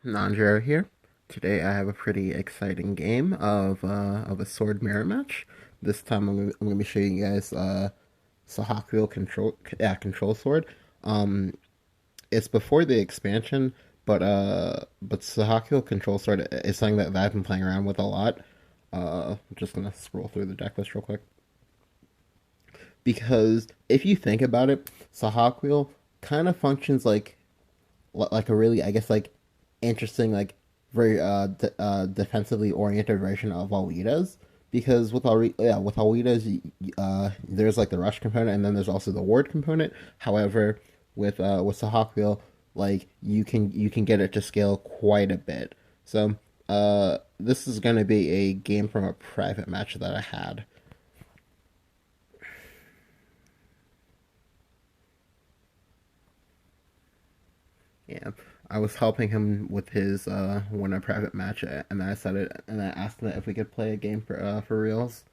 Nanjiro here. Today I have a pretty exciting game of a sword mirror match. This time I'm gonna be showing you guys Sahakuyo control sword. Um, it's before the expansion, but Sahakuyo control sword is something that I've been playing around with a lot. I'm just gonna scroll through the deck list real quick because if you think about it, Sahakuyo kind of functions like a really, I guess, like interesting, like very defensively oriented version of Alita's. Because with Alita's, there's like the rush component, and then there's also the ward component. However, with Sahakville, like you can get it to scale quite a bit. So this is going to be a game from a private match that I had. Yeah, I was helping him with his win a private match, and I said it, and I asked him if we could play a game for reals.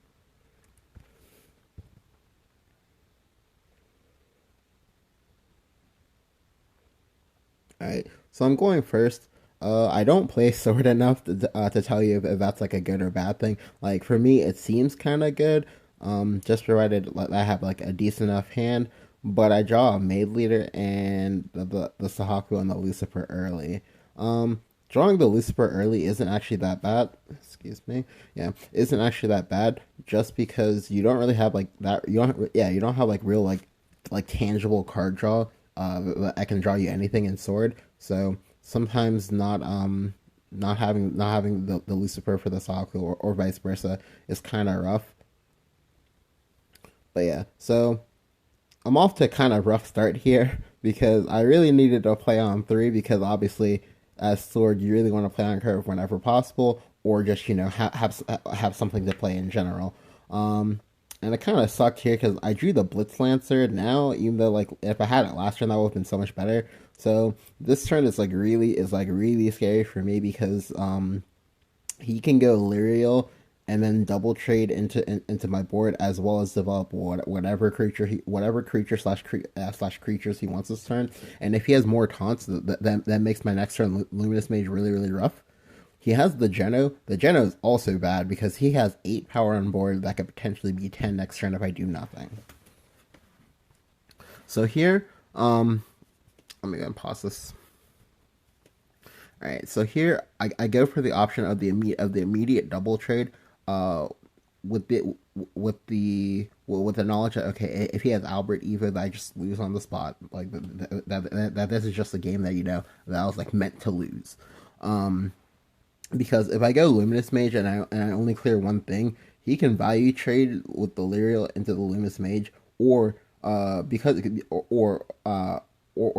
All right, so I'm going first. I don't play sword enough to tell you if that's like a good or bad thing. Like for me, it seems kind of good. Just provided like, I have like a decent enough hand, but I draw a maid leader and the Sahaku and the Lucifer early. Drawing the Lucifer early isn't actually that bad. Excuse me. Yeah, isn't actually that bad. Just because you don't really have like that. You don't. Yeah, you don't have like real like tangible card draw. I can draw you anything in sword. So sometimes not having the Lucifer for the Saku or vice versa is kind of rough. But yeah, so I'm off to kind of rough start here because I really needed to play on three because obviously as sword you really want to play on curve whenever possible or just have something to play in general. Um, and it kind of sucked here because I drew the Blitz Lancer now, even though like if I had it last turn that would have been so much better. So this turn is really scary for me because he can go Lyrial and then double trade into my board as well as develop whatever creature slash creatures he wants this turn. And if he has more taunts, that makes my next turn Luminous Mage really rough. He has the Geno. The Geno is also bad because he has 8 power on board that could potentially be 10 next turn if I do nothing. So here, let me go and pause this. All right, so here I go for the option of the immediate double trade, uh, with the knowledge that okay, if he has Albert Eva, that I just lose on the spot. Like that this is just a game that that I was like meant to lose. Um, because if I go Luminous Mage and I only clear one thing, he can value trade with the Lyrial into the Luminous Mage, or because or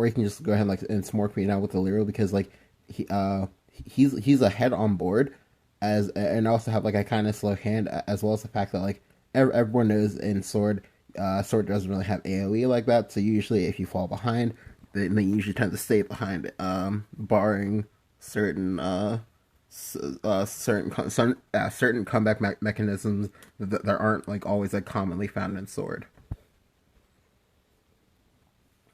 he can just go ahead and like and smork me now with the Lyrial because like he's ahead on board as and also have like a kind of slow hand as well as the fact that like everyone knows in sword sword doesn't really have AoE like that, so usually if you fall behind they usually tend to stay behind, barring certain certain comeback mechanisms that there aren't like always like commonly found in sword.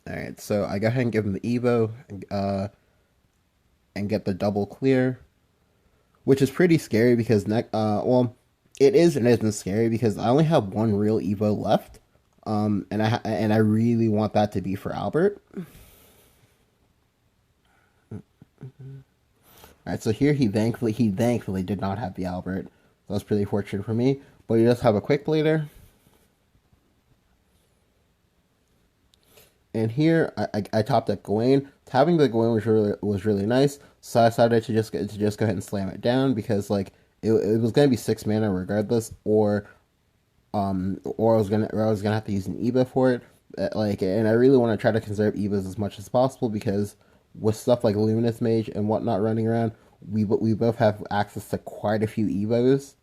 All right, so I go ahead and give him the Evo, uh, and get the double clear, which is pretty scary because well, it is and isn't scary because I only have one real Evo left, and I really want that to be for Albert. All right, so here he thankfully did not have the Albert. So that's pretty fortunate for me. But he does have a quick bleeder. And here I topped at Gawain. Having the Gawain was really nice. So I decided to just go ahead and slam it down because like it was gonna be 6 mana regardless, or I was gonna have to use an Eva for it. Like, and I really want to try to conserve Evas as much as possible because with stuff like Luminous Mage and whatnot running around, we both have access to quite a few Evos.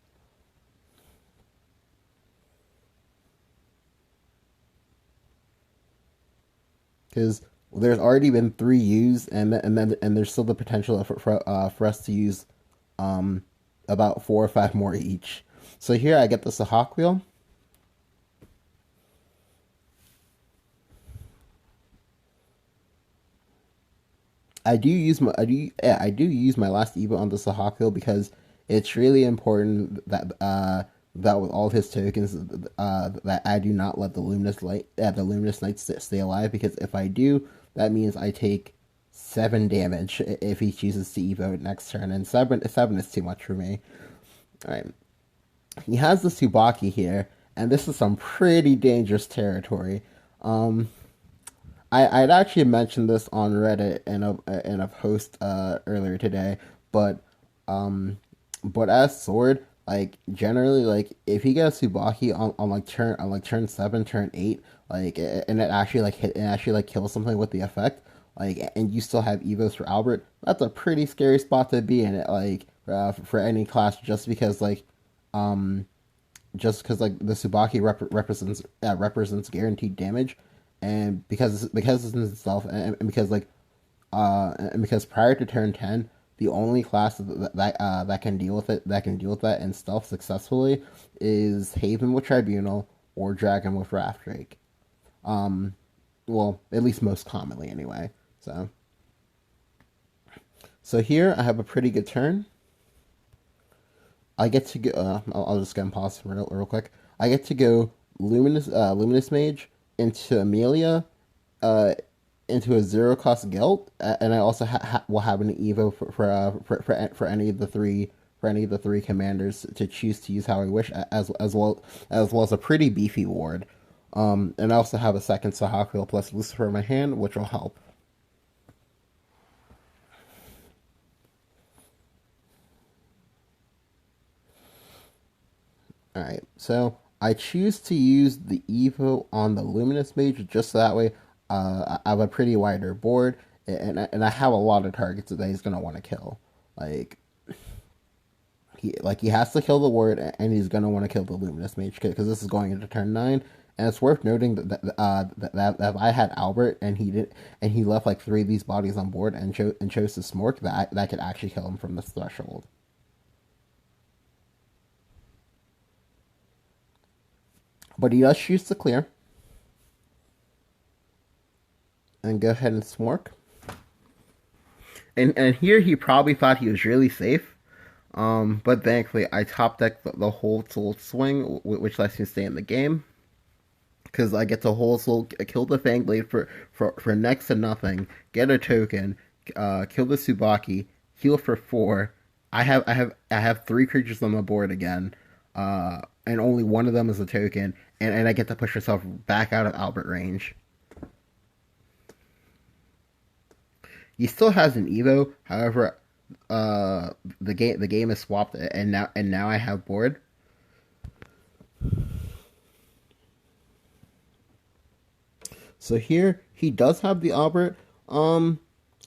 Because there's already been three used, and there's still the potential for us to use um about 4 or 5 more each. So here I get the Sahak wheel. I do use my last Evo on the Sahako because it's really important that that with all of his tokens that I do not let the Luminous Knight stay alive, because if I do, that means I take 7 damage if he chooses to Evo next turn, and seven is too much for me. All right, he has the Tsubaki here, and this is some pretty dangerous territory. Um, I'd actually mentioned this on Reddit in a post earlier today, but um, but as sword, like generally, like if he gets Tsubaki on like turn 7, turn 8, like and it actually like hit and actually like kills something with the effect, like and you still have Evos for Albert, that's a pretty scary spot to be in it, like for any class, um just because like the Tsubaki represents guaranteed damage, and because it's in itself, and because and because prior to turn 10, the only class that can deal with that in stealth successfully is Haven with Tribunal or Dragon with Wrath Drake. Um, well, at least most commonly anyway. So here I have a pretty good turn. I get to go. I'll just get and pause real quick. I get to go Luminous Mage into Amelia, uh, into a zero cost Gelt, and I also will have an Evo for any of the three commanders to choose to use how I wish, as well as a pretty beefy ward. And I also have a second Sahako plus Lucifer in my hand, which will help. Alright, so I choose to use the Evo on the Luminous Mage just so that way I have a pretty wider board, and I have a lot of targets that he's going to want to kill. Like he has to kill the ward, and he's going to want to kill the Luminous Mage because this is going into turn 9. And it's worth noting that if I had Albert and he left like 3 of these bodies on board and chose to smork, that could actually kill him from this threshold. But he does choose to clear and go ahead and smork. And here he probably thought he was really safe. But thankfully I top deck the whole soul swing, which lets me stay in the game. Because I get to whole soul kill the Fangblade for next to nothing, get a token, kill the Tsubaki, heal for 4. I have 3 creatures on the board again, and only one of them is a token, and I get to push myself back out of Albert range. He still has an Evo, however, the game is swapped, and now I have board. So here he does have the Albert. I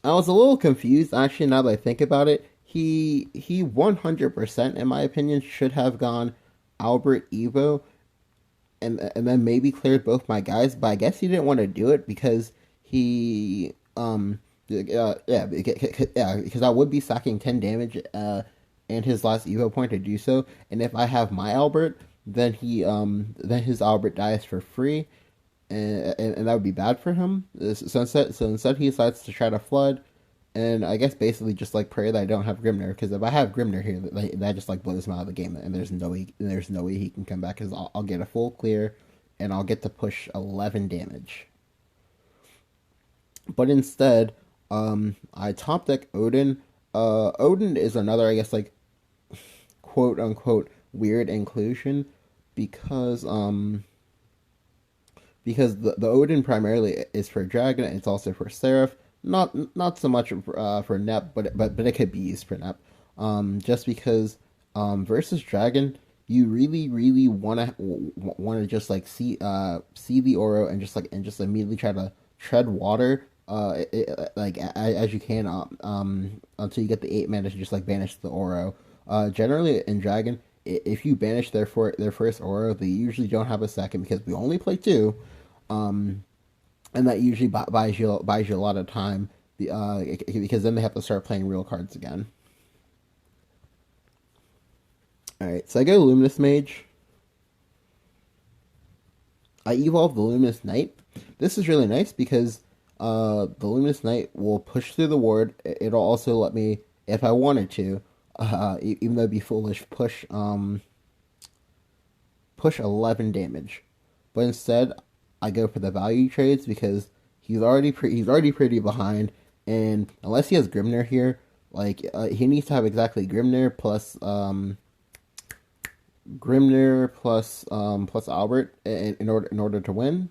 was a little confused actually now that I think about it. He 100% in my opinion should have gone Albert Evo, and then maybe cleared both my guys, but I guess he didn't want to do it because he because I would be sacking 10 damage and his last Evo point to do so, and if I have my Albert, then his Albert dies for free, and that would be bad for him. So instead he decides to try to flood, and I guess basically just like pray that I don't have Grimner, because if I have Grimner here, that just like blows him out of the game, and there's no way he can come back, because I'll get a full clear, and I'll get to push 11 damage. But instead, I top deck Odin. Odin is another, I guess, like quote unquote weird inclusion, because the Odin primarily is for Dragon, and it's also for Seraph. Not so much for Nep, but it could be used for Nep. Just because versus Dragon, you really wanna just like see the Oro, and just immediately try to tread water like as you can until you get the 8 mana to just like banish the Oro. Generally in Dragon, if you banish their first Oro, they usually don't have a second because we only play 2. Um, and that usually buys you a lot of time. Because then they have to start playing real cards again. All right, so I go Luminous Mage. I evolve the Luminous Knight. This is really nice because The Luminous Knight will push through the ward. It'll also let me, if I wanted to, even though it'd be foolish, push 11 damage. But instead, I go for the value trades because he's already pretty behind, and unless he has Grimnir here, he needs to have exactly Grimnir plus Albert in order to win.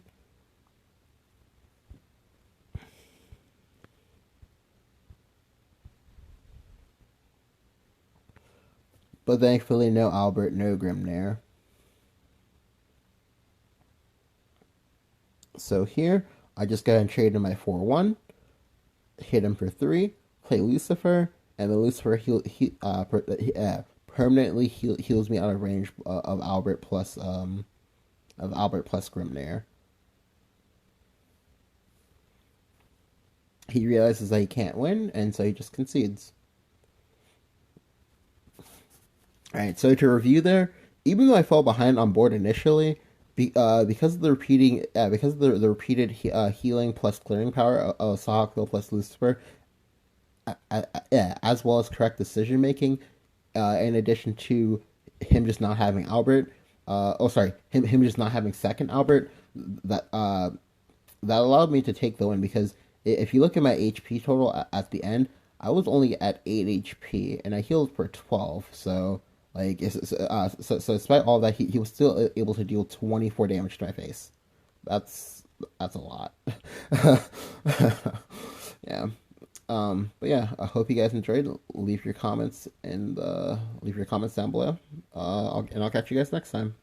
But thankfully, no Albert, no Grimnir. So here, I just go ahead and trade in my 4-1, hit him for 3, play Lucifer, and then Lucifer permanently heals me out of range of Albert plus Grimnir. He realizes that he can't win, and so he just concedes. Alright, so to review there, even though I fell behind on board initially, because of the repeated healing plus clearing power of Saha plus Lucifer, yeah, as well as correct decision making, in addition to him just not having Albert, him just not having second Albert, that that allowed me to take the win because if you look at my HP total at the end, I was only at 8 HP and I healed for 12. So so despite all that, he was still able to deal 24 damage to my face. That's a lot. Yeah. But yeah, I hope you guys enjoyed. Leave your comments down below. I'll catch you guys next time.